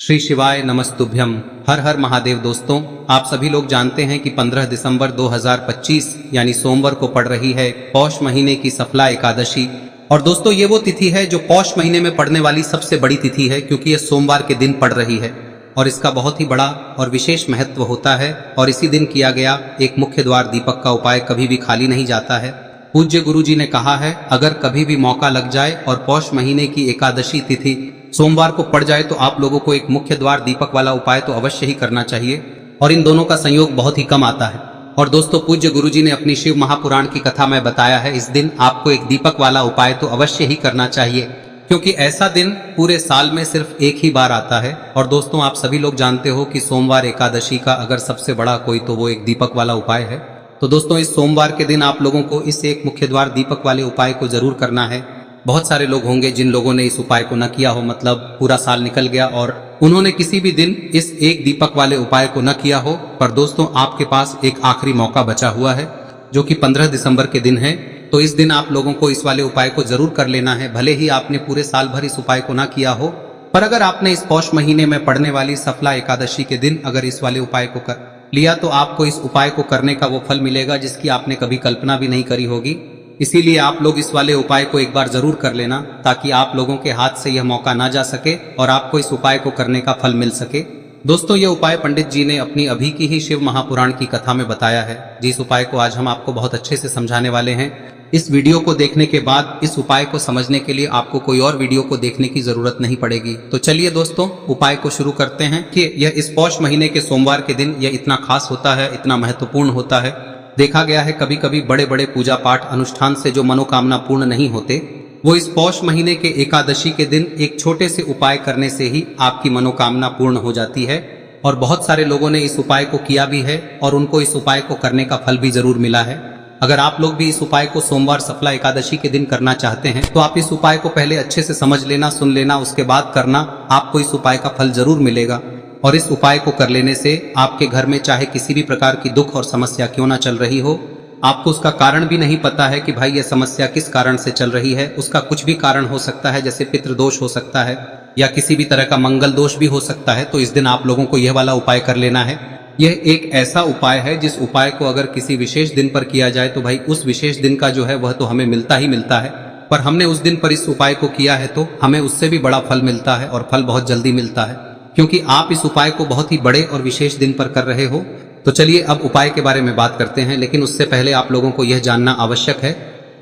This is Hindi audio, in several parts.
श्री शिवाय नमस्तुभ्यम। हर हर महादेव। दोस्तों, आप सभी लोग जानते हैं कि 15 दिसंबर 2025 यानी सोमवार को पड़ रही है पौष महीने की सफला एकादशी। और दोस्तों, ये वो तिथि है जो पौष महीने में पड़ने वाली सबसे बड़ी तिथि है, क्योंकि यह सोमवार के दिन पड़ रही है और इसका बहुत ही बड़ा और विशेष महत्व होता है। और इसी दिन किया गया एक मुख्य द्वार दीपक का उपाय कभी भी खाली नहीं जाता है। पूज्य गुरु जी ने कहा है, अगर कभी भी मौका लग जाए और पौष महीने की एकादशी तिथि सोमवार को पड़ जाए तो आप लोगों को एक मुख्य द्वार दीपक वाला उपाय तो अवश्य ही करना चाहिए। और इन दोनों का संयोग बहुत ही कम आता है। और दोस्तों, पूज्य गुरु जी ने अपनी शिव महापुराण की कथा में बताया है, इस दिन आपको एक दीपक वाला उपाय तो अवश्य ही करना चाहिए, क्योंकि ऐसा दिन पूरे साल में सिर्फ एक ही बार आता है। और दोस्तों, आप सभी लोग जानते हो कि सोमवार एकादशी का अगर सबसे बड़ा कोई तो वो एक दीपक वाला उपाय है। तो दोस्तों, इस सोमवार के दिन आप लोगों को इस एक मुख्य द्वार दीपक वाले उपाय को जरूर करना है। बहुत सारे लोग होंगे जिन लोगों ने इस उपाय को न किया हो, मतलब पूरा साल निकल गया और उन्होंने किसी भी दिन इस एक दीपक वाले उपाय को न किया हो। पर दोस्तों, आपके पास एक आखिरी मौका बचा हुआ है, जो कि 15 दिसंबर के दिन है। तो इस दिन आप लोगों को इस वाले उपाय को जरूर कर लेना है, भले ही आपने पूरे साल भर इस उपाय को ना किया हो। पर अगर आपने इस पौष महीने में पड़ने वाली सफला एकादशी के दिन अगर इस वाले उपाय को कर लिया तो आपको इस उपाय को करने का वो फल मिलेगा जिसकी आपने कभी कल्पना भी नहीं करी होगी। इसीलिए आप लोग इस वाले उपाय को एक बार जरूर कर लेना, ताकि आप लोगों के हाथ से यह मौका ना जा सके और आपको इस उपाय को करने का फल मिल सके। दोस्तों, यह उपाय पंडित जी ने अपनी अभी की ही शिव महापुराण की कथा में बताया है, जिस उपाय को आज हम आपको बहुत अच्छे से समझाने वाले हैं। इस वीडियो को देखने के बाद इस उपाय को समझने के लिए आपको कोई और वीडियो को देखने की जरूरत नहीं पड़ेगी। तो चलिए दोस्तों, उपाय को शुरू करते हैं कि यह इस पौष महीने के सोमवार के दिन यह इतना खास होता है, इतना महत्वपूर्ण होता है। देखा गया है कभी कभी बड़े बड़े पूजा पाठ अनुष्ठान से जो मनोकामना पूर्ण नहीं होते, वो इस पौष महीने के एकादशी के दिन एक छोटे से उपाय करने से ही आपकी मनोकामना पूर्ण हो जाती है। और बहुत सारे लोगों ने इस उपाय को किया भी है और उनको इस उपाय को करने का फल भी जरूर मिला है। अगर आप लोग भी इस उपाय को सोमवार सफला एकादशी के दिन करना चाहते हैं तो आप इस उपाय को पहले अच्छे से समझ लेना, सुन लेना, उसके बाद करना। आपको इस उपाय का फल जरूर मिलेगा। और इस उपाय को कर लेने से आपके घर में चाहे किसी भी प्रकार की दुख और समस्या क्यों ना चल रही हो, आपको उसका कारण भी नहीं पता है कि भाई यह समस्या किस कारण से चल रही है, उसका कुछ भी कारण हो सकता है, जैसे पितृदोष हो सकता है या किसी भी तरह का मंगल दोष भी हो सकता है। तो इस दिन आप लोगों को यह वाला उपाय कर लेना है। यह एक ऐसा उपाय है जिस उपाय को अगर किसी विशेष दिन पर किया जाए तो भाई उस विशेष दिन का जो है वह तो हमें मिलता ही मिलता है। पर हमने उस दिन पर इस उपाय को किया है तो हमें उससे भी बड़ा फल मिलता है, और फल बहुत जल्दी मिलता है, क्योंकि आप इस उपाय को बहुत ही बड़े और विशेष दिन पर कर रहे हो। तो चलिए अब उपाय के बारे में बात करते हैं, लेकिन उससे पहले आप लोगों को यह जानना आवश्यक है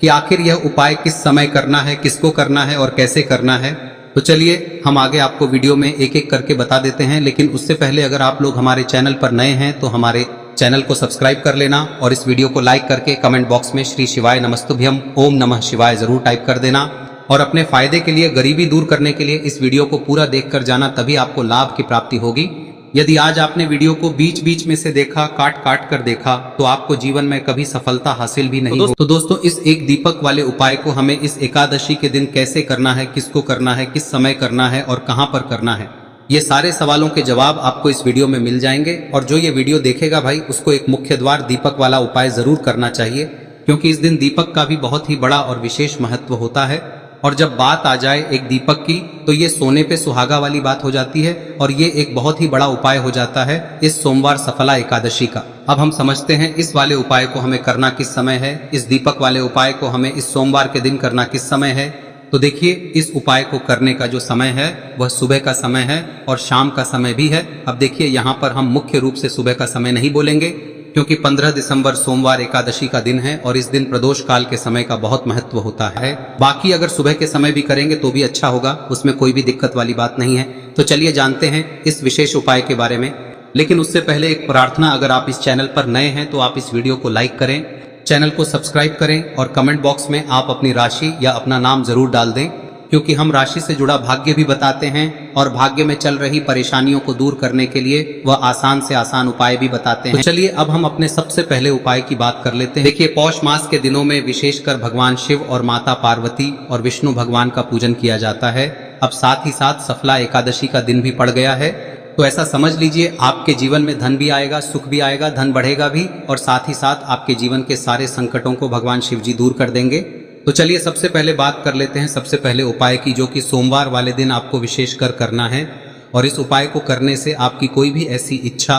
कि आखिर यह उपाय किस समय करना है, किसको करना है और कैसे करना है। तो चलिए हम आगे आपको वीडियो में एक एक करके बता देते हैं, लेकिन उससे पहले अगर आप लोग हमारे चैनल पर नए हैं तो हमारे चैनल को सब्सक्राइब कर लेना और इस वीडियो को लाइक करके कमेंट बॉक्स में श्री शिवाय नमस्तुभ्यम ओम नमः शिवाय जरूर टाइप कर देना। और अपने फायदे के लिए, गरीबी दूर करने के लिए इस वीडियो को पूरा देखकर जाना, तभी आपको लाभ की प्राप्ति होगी। यदि आज आपने वीडियो को बीच बीच में से देखा, काट काट कर देखा, तो आपको जीवन में कभी सफलता हासिल भी नहीं होगी। तो दोस्तों, इस एक दीपक वाले उपाय को हमें इस एकादशी के दिन कैसे करना है, किसको करना है, किस समय करना है और कहां पर करना है, ये सारे सवालों के जवाब आपको इस वीडियो में मिल जाएंगे। और जो ये वीडियो देखेगा भाई, उसको एक मुख्य द्वार दीपक वाला उपाय जरूर करना चाहिए, क्योंकि इस दिन दीपक का भी बहुत ही बड़ा और विशेष महत्व होता है। और जब बात आ जाए एक दीपक की, तो ये सोने पे सुहागा वाली बात हो जाती है और ये एक बहुत ही बड़ा उपाय हो जाता है इस सोमवार सफला एकादशी का। अब हम समझते हैं इस वाले उपाय को हमें करना किस समय है, इस दीपक वाले उपाय को हमें इस सोमवार के दिन करना किस समय है। तो देखिए, इस उपाय को करने का जो समय है वह सुबह का समय है और शाम का समय भी है। अब देखिए, यहाँ पर हम मुख्य रूप से सुबह का समय नहीं बोलेंगे, क्योंकि 15 दिसंबर सोमवार एकादशी का दिन है और इस दिन प्रदोष काल के समय का बहुत महत्व होता है। बाकी अगर सुबह के समय भी करेंगे तो भी अच्छा होगा, उसमें कोई भी दिक्कत वाली बात नहीं है। तो चलिए जानते हैं इस विशेष उपाय के बारे में। लेकिन उससे पहले एक प्रार्थना, अगर आप इस चैनल पर नए हैं तो आप इस वीडियो को लाइक करें, चैनल को सब्सक्राइब करें और कमेंट बॉक्स में आप अपनी राशि या अपना नाम जरूर डाल दें, क्योंकि हम राशि से जुड़ा भाग्य भी बताते हैं और भाग्य में चल रही परेशानियों को दूर करने के लिए वह आसान से आसान उपाय भी बताते हैं। तो चलिए अब हम अपने सबसे पहले उपाय की बात कर लेते हैं। देखिए, पौष मास के दिनों में विशेषकर भगवान शिव और माता पार्वती और विष्णु भगवान का पूजन किया जाता है। अब साथ ही साथ सफला एकादशी का दिन भी पड़ गया है, तो ऐसा समझ लीजिए आपके जीवन में धन भी आएगा, सुख भी आएगा, धन बढ़ेगा भी, और साथ ही साथ आपके जीवन के सारे संकटों को भगवान शिव जी दूर कर देंगे। तो चलिए सबसे पहले बात कर लेते हैं सबसे पहले उपाय की, जो कि सोमवार वाले दिन आपको विशेषकर करना है। और इस उपाय को करने से आपकी कोई भी ऐसी इच्छा,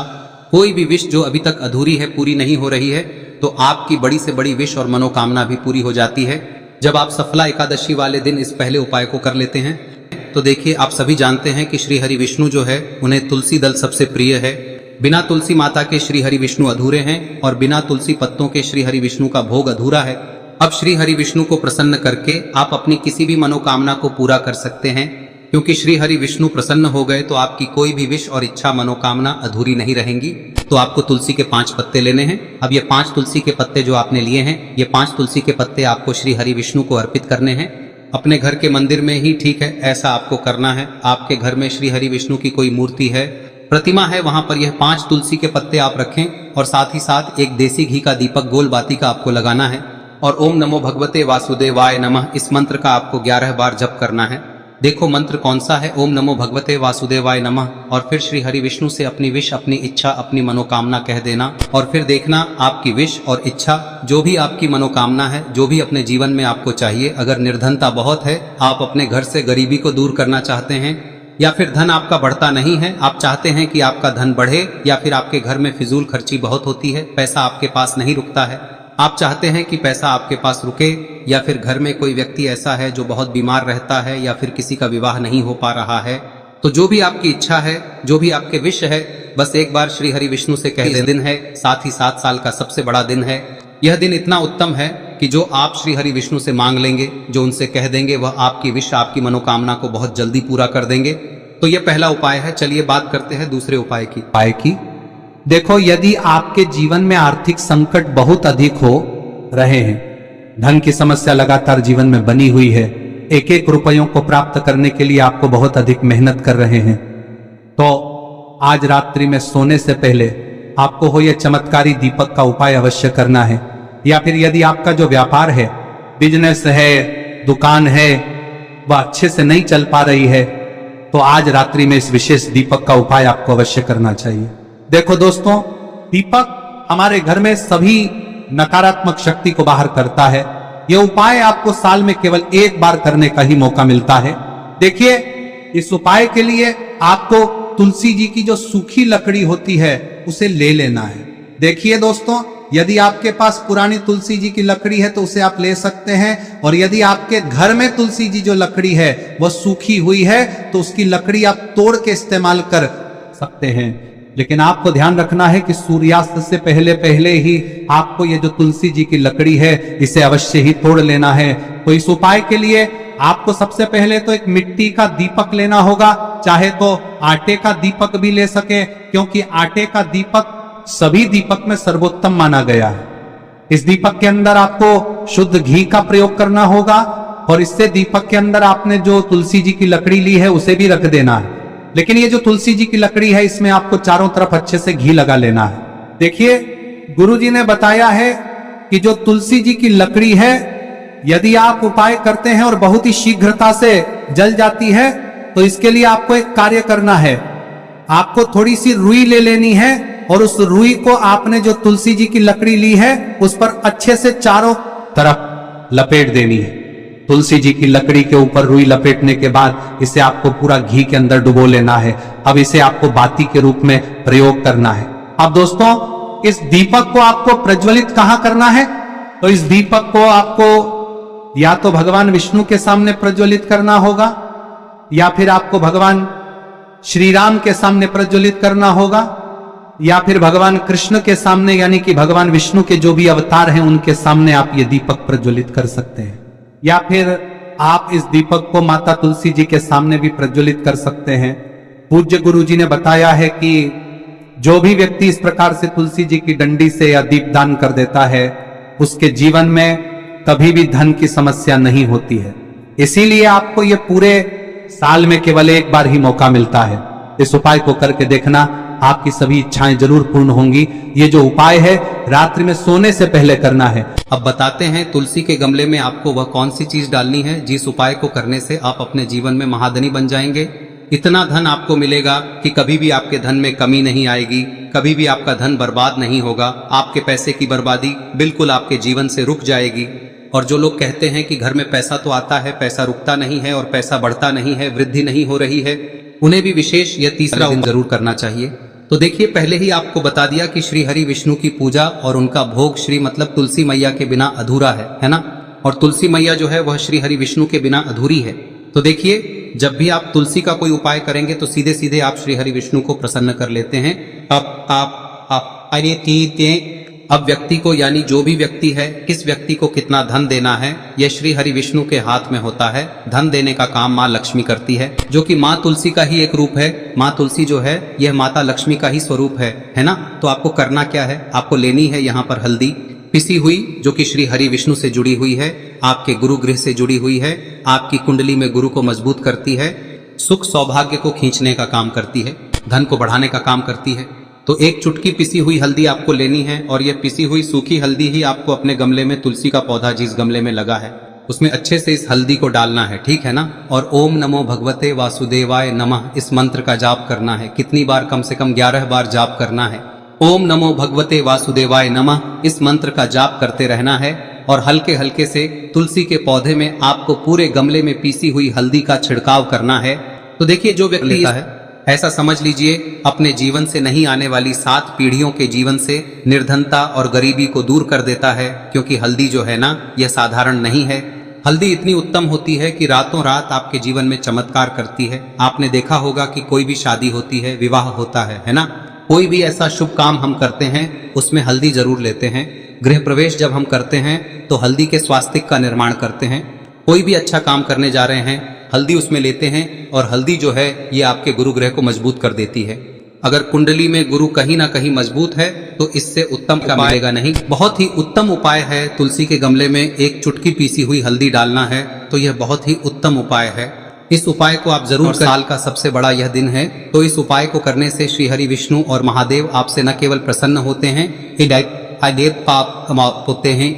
कोई भी विश जो अभी तक अधूरी है, पूरी नहीं हो रही है, तो आपकी बड़ी से बड़ी विश और मनोकामना भी पूरी हो जाती है। जब आप सफला एकादशी वाले दिन इस पहले उपाय को कर लेते हैं तो देखिए, आप सभी जानते हैं कि श्री हरि विष्णु जो है उन्हें तुलसी दल सबसे प्रिय है। बिना तुलसी माता के श्री हरि विष्णु अधूरे हैं और बिना तुलसी पत्तों के श्री हरि विष्णु का भोग अधूरा है। अब श्री हरि विष्णु को प्रसन्न करके आप अपनी किसी भी मनोकामना को पूरा कर सकते हैं, क्योंकि श्री हरि विष्णु प्रसन्न हो गए तो आपकी कोई भी विश और इच्छा मनोकामना अधूरी नहीं रहेंगी। तो आपको तुलसी के 5 पत्ते लेने हैं। अब ये 5 तुलसी के पत्ते जो आपने लिए हैं, ये 5 तुलसी के पत्ते आपको श्री हरि विष्णु को अर्पित करने हैं। अपने घर के मंदिर में ही ठीक है, ऐसा आपको करना है। आपके घर में श्री हरि विष्णु की कोई मूर्ति है, प्रतिमा है, वहां पर यह 5 तुलसी के पत्ते आप रखें और साथ ही साथ एक देसी घी का दीपक गोल बाती का आपको लगाना है और ओम नमो भगवते वासुदेवाय नमः इस मंत्र का आपको 11 बार जप करना है। देखो मंत्र कौन सा है, ओम नमो भगवते वासुदेवाय नमः, और फिर श्री हरि विष्णु से अपनी विश, अपनी इच्छा, अपनी मनोकामना कह देना और फिर देखना आपकी विश और इच्छा, जो भी आपकी मनोकामना है, जो भी अपने जीवन में आपको चाहिए। अगर निर्धनता बहुत है, आप अपने घर से गरीबी को दूर करना चाहते हैं, या फिर धन आपका बढ़ता नहीं है, आप चाहते हैं कि आपका धन बढ़े, या फिर आपके घर में फिजूल खर्ची बहुत होती है, पैसा आपके पास नहीं रुकता है, आप चाहते हैं कि पैसा आपके पास रुके, या फिर घर में कोई व्यक्ति ऐसा है जो बहुत बीमार रहता है, या फिर किसी का विवाह नहीं हो पा रहा है, तो जो भी आपकी इच्छा है, जो भी आपके विश है, बस एक बार श्री हरि विष्णु से कह दें। दिन है, साथ ही 7 साल का सबसे बड़ा दिन है। यह दिन इतना उत्तम है कि जो आप श्री हरि विष्णु से मांग लेंगे, जो उनसे कह देंगे, वह आपकी विश, आपकी मनोकामना को बहुत जल्दी पूरा कर देंगे। तो यह पहला उपाय है। चलिए बात करते हैं दूसरे उपाय की। देखो, यदि आपके जीवन में आर्थिक संकट बहुत अधिक हो रहे हैं, धन की समस्या लगातार जीवन में बनी हुई है, एक एक रुपयों को प्राप्त करने के लिए आपको बहुत अधिक मेहनत कर रहे हैं, तो आज रात्रि में सोने से पहले आपको हो यह चमत्कारी दीपक का उपाय अवश्य करना है। या फिर यदि आपका जो व्यापार है, बिजनेस है, दुकान है, वह अच्छे से नहीं चल पा रही है, तो आज रात्रि में इस विशेष दीपक का उपाय आपको अवश्य करना चाहिए। देखो दोस्तों, दीपक हमारे घर में सभी नकारात्मक शक्ति को बाहर करता है। यह उपाय आपको साल में केवल एक बार करने का ही मौका मिलता है। देखिए, इस उपाय के लिए आपको तुलसी जी की जो सूखी लकड़ी होती है उसे ले लेना है। देखिए दोस्तों, यदि आपके पास पुरानी तुलसी जी की लकड़ी है तो उसे आप ले सकते हैं, और यदि आपके घर में तुलसी जी जो लकड़ी है वह सूखी हुई है तो उसकी लकड़ी आप तोड़ के इस्तेमाल कर सकते हैं। लेकिन आपको ध्यान रखना है कि सूर्यास्त से पहले पहले ही आपको ये जो तुलसी जी की लकड़ी है इसे अवश्य ही तोड़ लेना है। तो इस उपाय के लिए आपको सबसे पहले तो एक मिट्टी का दीपक लेना होगा, चाहे तो आटे का दीपक भी ले सके, क्योंकि आटे का दीपक सभी दीपक में सर्वोत्तम माना गया है। इस दीपक के अंदर आपको शुद्ध घी का प्रयोग करना होगा, और इससे दीपक के अंदर आपने जो तुलसी जी की लकड़ी ली है उसे भी रख देना है। लेकिन ये जो तुलसी जी की लकड़ी है, इसमें आपको चारों तरफ अच्छे से घी लगा लेना है। देखिए, गुरुजी ने बताया है कि जो तुलसी जी की लकड़ी है, यदि आप उपाय करते हैं और बहुत ही शीघ्रता से जल जाती है, तो इसके लिए आपको एक कार्य करना है। आपको थोड़ी सी रुई ले लेनी है और उस रुई को आपने जो तुलसी जी की लकड़ी ली है उस पर अच्छे से चारों तरफ लपेट देनी है। तुलसी जी की लकड़ी के ऊपर रुई लपेटने के बाद इसे आपको पूरा घी के अंदर डुबो लेना है। अब इसे आपको बाती के रूप में प्रयोग करना है। अब दोस्तों, इस दीपक को आपको प्रज्वलित कहां करना है? तो इस दीपक को आपको या तो भगवान विष्णु के सामने प्रज्वलित करना होगा, या फिर आपको भगवान श्री राम के सामने प्रज्वलित करना होगा, या फिर भगवान कृष्ण के सामने, यानी कि भगवान विष्णु के जो भी अवतार हैं उनके सामने आप ये दीपक प्रज्वलित कर सकते हैं। या फिर आप इस दीपक को माता तुलसी जी के सामने भी प्रज्वलित कर सकते हैं। पूज्य गुरु जी ने बताया है कि जो भी व्यक्ति इस प्रकार से तुलसी जी की डंडी से या दीपदान कर देता है, उसके जीवन में कभी भी धन की समस्या नहीं होती है। इसीलिए आपको ये पूरे साल में केवल एक बार ही मौका मिलता है। इस उपाय को करके देखना, आपकी सभी इच्छाएं जरूर पूर्ण होंगी। ये जो उपाय है रात्रि में सोने से पहले करना है। अब बताते हैं तुलसी के गमले में आपको वह कौन सी चीज डालनी है जिस उपाय को करने से आप अपने जीवन में महाधनी बन जाएंगे। इतना धन आपको मिलेगा कि कभी भी आपके धन में कमी नहीं आएगी, कभी भी आपका धन बर्बाद नहीं होगा। आपके पैसे की बर्बादी बिल्कुल आपके जीवन से रुक जाएगी। और जो लोग कहते हैं कि घर में पैसा तो आता है, पैसा रुकता नहीं है और पैसा बढ़ता नहीं है, वृद्धि नहीं हो रही है, उन्हें भी विशेष यह तीसरा दिन जरूर करना चाहिए। तो देखिए, पहले ही आपको बता दिया कि श्री हरि विष्णु की पूजा और उनका भोग श्री मतलब तुलसी मैया के बिना अधूरा है ना। और तुलसी मैया जो है वह श्री हरि विष्णु के बिना अधूरी है। तो देखिए, जब भी आप तुलसी का कोई उपाय करेंगे तो सीधे सीधे आप श्री हरि विष्णु को प्रसन्न कर लेते हैं। अब व्यक्ति को, यानी जो भी व्यक्ति है, किस व्यक्ति को कितना धन देना है, यह श्री हरि विष्णु के हाथ में होता है। धन देने का काम माँ लक्ष्मी करती है, जो कि माँ तुलसी का ही एक रूप है। माँ तुलसी जो है यह माता लक्ष्मी का ही स्वरूप है ना। तो आपको करना क्या है, आपको लेनी है यहाँ पर हल्दी पिसी हुई, जो कि श्री हरि विष्णु से जुड़ी हुई है, आपके गुरु गृह से जुड़ी हुई है, आपकी कुंडली में गुरु को मजबूत करती है, सुख सौभाग्य को खींचने का काम करती है, धन को बढ़ाने का काम करती है। तो एक चुटकी पिसी हुई हल्दी आपको लेनी है, और यह पिसी हुई सूखी हल्दी ही आपको अपने गमले में, तुलसी का पौधा जिस गमले में लगा है उसमें अच्छे से इस हल्दी को डालना है, ठीक है ना। और ओम नमो भगवते वासुदेवाय नमः इस मंत्र का जाप करना है। कितनी बार? कम से कम 11 बार जाप करना है। ओम नमो भगवते वासुदेवाय नमः इस मंत्र का जाप करते रहना है, और हल्के हल्के से तुलसी के पौधे में आपको पूरे गमले में पीसी हुई हल्दी का छिड़काव करना है। तो देखिए, जो व्यक्ति लेता है, ऐसा समझ लीजिए अपने जीवन से नहीं आने वाली 7 पीढ़ियों के जीवन से निर्धनता और गरीबी को दूर कर देता है। क्योंकि हल्दी जो है ना, यह साधारण नहीं है। हल्दी इतनी उत्तम होती है कि रातों रात आपके जीवन में चमत्कार करती है। आपने देखा होगा कि कोई भी शादी होती है, विवाह होता है ना, कोई भी ऐसा शुभ काम हम करते हैं उसमें हल्दी जरूर लेते हैं। गृह प्रवेश जब हम करते हैं तो हल्दी के स्वास्तिक का निर्माण करते हैं। कोई भी अच्छा काम करने जा रहे हैं, हल्दी उसमें लेते हैं, और हल्दी जो है ये आपके गुरु ग्रह को मजबूत कर देती है। अगर कुंडली में गुरु कहीं ना कहीं मजबूत है तो इससे उत्तम क्या मिलेगा नहीं। बहुत ही उत्तम उपाय है, तुलसी के गमले में एक चुटकी पीसी हुई हल्दी डालना है, तो यह बहुत ही उत्तम उपाय है। इस उपाय को आप जरूर, साल का सबसे बड़ा यह दिन है, तो इस उपाय को करने से श्री हरि विष्णु और महादेव आपसे न केवल प्रसन्न होते हैं, होते हैं,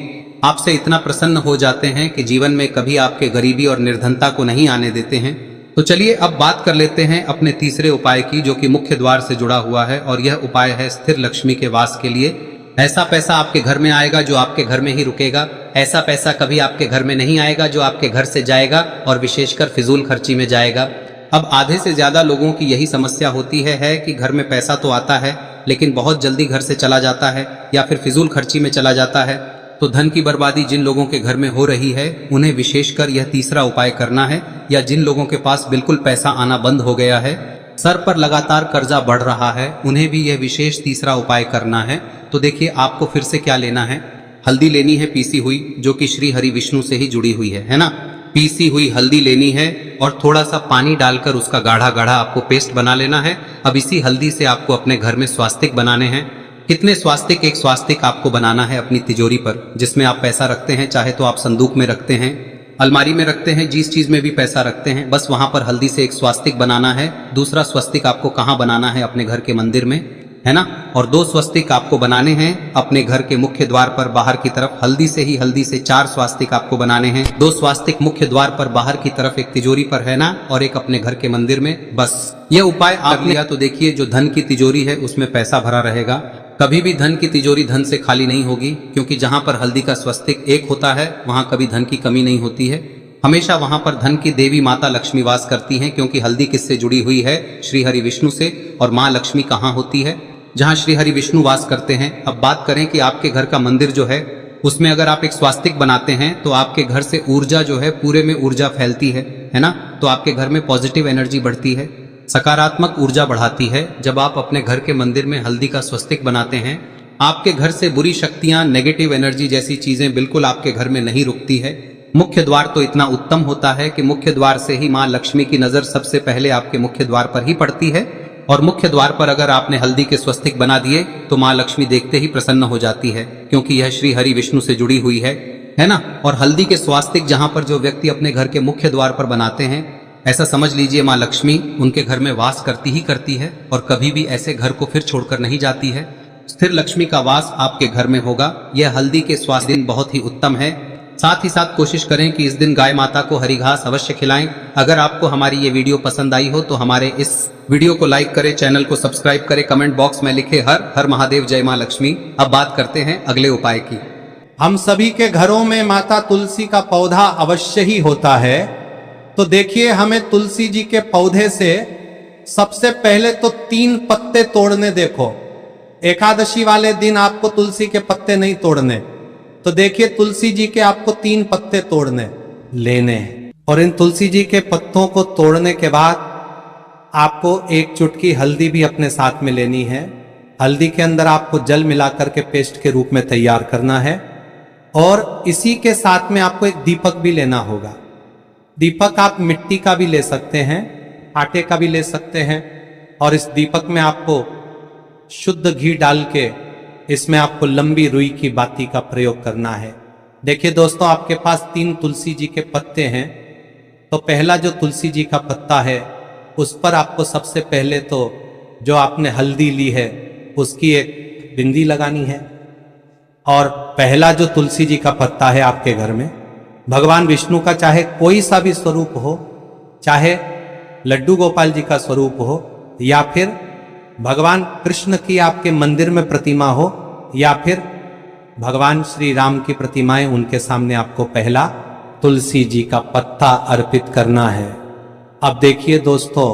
आपसे इतना प्रसन्न हो जाते हैं कि जीवन में कभी आपके गरीबी और निर्धनता को नहीं आने देते हैं। तो चलिए अब बात कर लेते हैं अपने तीसरे उपाय की, जो कि मुख्य द्वार से जुड़ा हुआ है, और यह उपाय है स्थिर लक्ष्मी के वास के लिए। ऐसा पैसा आपके घर में आएगा जो आपके घर में ही रुकेगा। ऐसा पैसा कभी आपके घर में नहीं आएगा जो आपके घर से जाएगा, और विशेषकर फिजूल खर्ची में जाएगा। अब आधे से ज्यादा लोगों की यही समस्या होती है कि घर में पैसा तो आता है लेकिन बहुत जल्दी घर से चला जाता है, या फिर फिजूल खर्ची में चला जाता है। तो धन की बर्बादी जिन लोगों के घर में हो रही है उन्हें विशेषकर यह तीसरा उपाय करना है, या जिन लोगों के पास बिल्कुल पैसा आना बंद हो गया है, सर पर लगातार कर्जा बढ़ रहा है, उन्हें भी यह विशेष तीसरा उपाय करना है। तो देखिए, आपको फिर से क्या लेना है, हल्दी लेनी है पीसी हुई, जो कि श्री हरि विष्णु से ही जुड़ी हुई है ना। पीसी हुई हल्दी लेनी है और थोड़ा सा पानी डालकर उसका गाढ़ा गाढ़ा आपको पेस्ट बना लेना है। अब इसी हल्दी से आपको अपने घर में स्वास्तिक बनाने हैं। कितने स्वास्तिक? एक स्वास्तिक आपको बनाना है अपनी तिजोरी पर, जिसमें आप पैसा रखते हैं, चाहे तो आप संदूक में रखते हैं, अलमारी में रखते हैं, जिस चीज में भी पैसा रखते हैं, बस वहां पर हल्दी से एक स्वास्तिक बनाना है। दूसरा स्वस्तिक आपको कहाँ बनाना है? अपने घर के मंदिर में, है ना। और 2 स्वस्तिक आपको बनाने हैं अपने घर के मुख्य द्वार पर बाहर की तरफ। हल्दी से 4 स्वास्तिक आपको बनाने हैं। 2 स्वास्तिक मुख्य द्वार पर बाहर की तरफ, एक तिजोरी पर, है ना, और एक अपने घर के मंदिर में। बस ये उपाय आप लिया तो देखिए, जो धन की तिजोरी है उसमें पैसा भरा रहेगा। कभी भी धन की तिजोरी धन से खाली नहीं होगी, क्योंकि जहां पर हल्दी का स्वस्तिक एक होता है वहां कभी धन की कमी नहीं होती है। हमेशा वहां पर धन की देवी माता लक्ष्मी वास करती हैं, क्योंकि हल्दी किससे जुड़ी हुई है? श्री हरि विष्णु से। और माँ लक्ष्मी कहाँ होती है? जहां श्री हरि विष्णु वास करते हैं। अब बात करें कि आपके घर का मंदिर जो है उसमें अगर आप एक स्वास्तिक बनाते हैं तो आपके घर से ऊर्जा जो है, पूरे में ऊर्जा फैलती है ना। तो आपके घर में पॉजिटिव एनर्जी बढ़ती है, सकारात्मक ऊर्जा बढ़ाती है। जब आप अपने घर के मंदिर में हल्दी का स्वस्तिक बनाते हैं, आपके घर से बुरी शक्तियां, नेगेटिव एनर्जी जैसी चीजें बिल्कुल आपके घर में नहीं रुकती है। मुख्य द्वार तो इतना उत्तम होता है कि मुख्य द्वार से ही माँ लक्ष्मी की नजर सबसे पहले आपके मुख्य द्वार पर ही पड़ती है, और मुख्य द्वार पर अगर आपने हल्दी के स्वस्तिक बना दिए तो माँ लक्ष्मी देखते ही प्रसन्न हो जाती है, क्योंकि यह श्री हरि विष्णु से जुड़ी हुई है ना। और हल्दी के स्वास्तिक जहां पर जो व्यक्ति अपने घर के मुख्य द्वार पर बनाते हैं, ऐसा समझ लीजिए माँ लक्ष्मी उनके घर में वास करती ही करती है, और कभी भी ऐसे घर को फिर छोड़कर नहीं जाती है। स्थिर लक्ष्मी का वास आपके घर में होगा। यह हल्दी के स्वास्थ्य दिन बहुत ही उत्तम है। साथ ही साथ कोशिश करें कि इस दिन गाय माता को हरी घास अवश्य खिलाएं। अगर आपको हमारी ये वीडियो पसंद आई हो तो हमारे इस वीडियो को लाइक करें, चैनल को सब्सक्राइब करें, कमेंट बॉक्स में लिखे हर हर महादेव, जय माँ लक्ष्मी। अब बात करते हैं अगले उपाय की। हम सभी के घरों में माता तुलसी का पौधा अवश्य ही होता है। तो देखिए, हमें तुलसी जी के पौधे से सबसे पहले तो 3 पत्ते तोड़ने देखो। एकादशी वाले दिन आपको तुलसी के पत्ते नहीं तोड़ने, तो देखिए तुलसी जी के आपको 3 पत्ते तोड़ने लेने हैं। और इन तुलसी जी के पत्तों को तोड़ने के बाद आपको 1 चुटकी हल्दी भी अपने साथ में लेनी है। हल्दी के अंदर आपको जल मिलाकर के पेस्ट के रूप में तैयार करना है। और इसी के साथ में आपको एक दीपक भी लेना होगा। दीपक आप मिट्टी का भी ले सकते हैं, आटे का भी ले सकते हैं। और इस दीपक में आपको शुद्ध घी डाल के इसमें आपको लंबी रुई की बाती का प्रयोग करना है। देखिए दोस्तों, आपके पास 3 तुलसी जी के पत्ते हैं, तो पहला जो तुलसी जी का पत्ता है उस पर आपको सबसे पहले तो जो आपने हल्दी ली है उसकी एक बिंदी लगानी है। और पहला जो तुलसी जी का पत्ता है आपके घर में, भगवान विष्णु का चाहे कोई सा भी स्वरूप हो, चाहे लड्डू गोपाल जी का स्वरूप हो, या फिर भगवान कृष्ण की आपके मंदिर में प्रतिमा हो, या फिर भगवान श्री राम की प्रतिमाएं, उनके सामने आपको पहला तुलसी जी का पत्ता अर्पित करना है। अब देखिए दोस्तों,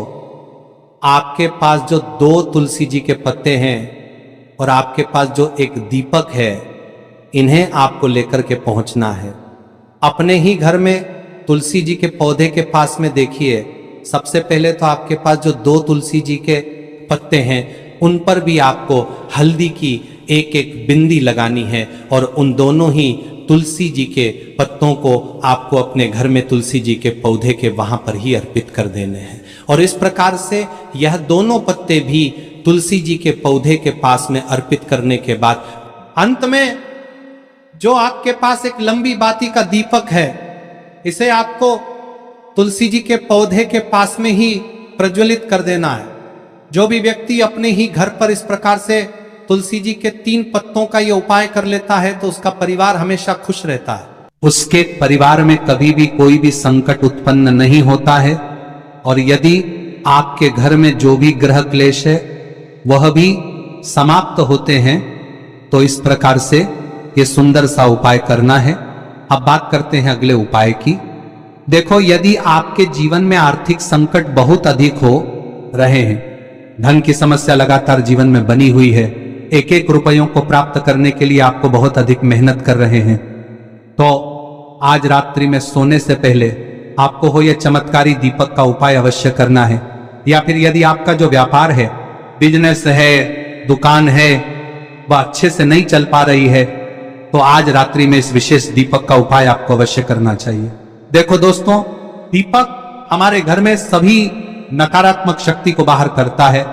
आपके पास जो 2 तुलसी जी के पत्ते हैं और आपके पास जो एक दीपक है, इन्हें आपको लेकर के पहुंचना है। अपने ही घर में तुलसी जी के पौधे के पास में देखिए, सबसे पहले तो आपके पास जो 2 तुलसी जी के पत्ते हैं उन पर भी आपको हल्दी की एक बिंदी लगानी है। और उन दोनों ही तुलसी जी के पत्तों को आपको अपने घर में तुलसी जी के पौधे के वहां पर ही अर्पित कर देने हैं। और इस प्रकार से यह दोनों पत्ते भी तुलसी जी के पौधे के पास में अर्पित करने के बाद अंत में जो आपके पास एक लंबी बाती का दीपक है, इसे आपको तुलसी जी के पौधे के पास में ही प्रज्वलित कर देना है। जो भी व्यक्ति अपने ही घर पर इस प्रकार से तुलसी जी के 3 पत्तों का ये उपाय कर लेता है तो उसका परिवार हमेशा खुश रहता है, उसके परिवार में कभी भी कोई भी संकट उत्पन्न नहीं होता है। और यदि आपके घर में जो भी ग्रह क्लेश है वह भी समाप्त होते हैं, तो इस प्रकार से ये सुंदर सा उपाय करना है। अब बात करते हैं अगले उपाय की। देखो, यदि आपके जीवन में आर्थिक संकट बहुत अधिक हो रहे हैं, धन की समस्या लगातार जीवन में बनी हुई है, एक एक रुपयों को प्राप्त करने के लिए आपको बहुत अधिक मेहनत कर रहे हैं, तो आज रात्रि में सोने से पहले आपको हो यह चमत्कारी दीपक का उपाय अवश्य करना है। या फिर यदि आपका जो व्यापार है, बिजनेस है, दुकान है, वह अच्छे से नहीं चल पा रही है, तो आज रात्रि में इस विशेष दीपक का उपाय आपको अवश्य करना चाहिए। देखो दोस्तों, दीपक हमारे घर में सभी नकारात्मक शक्ति को बाहर करता है।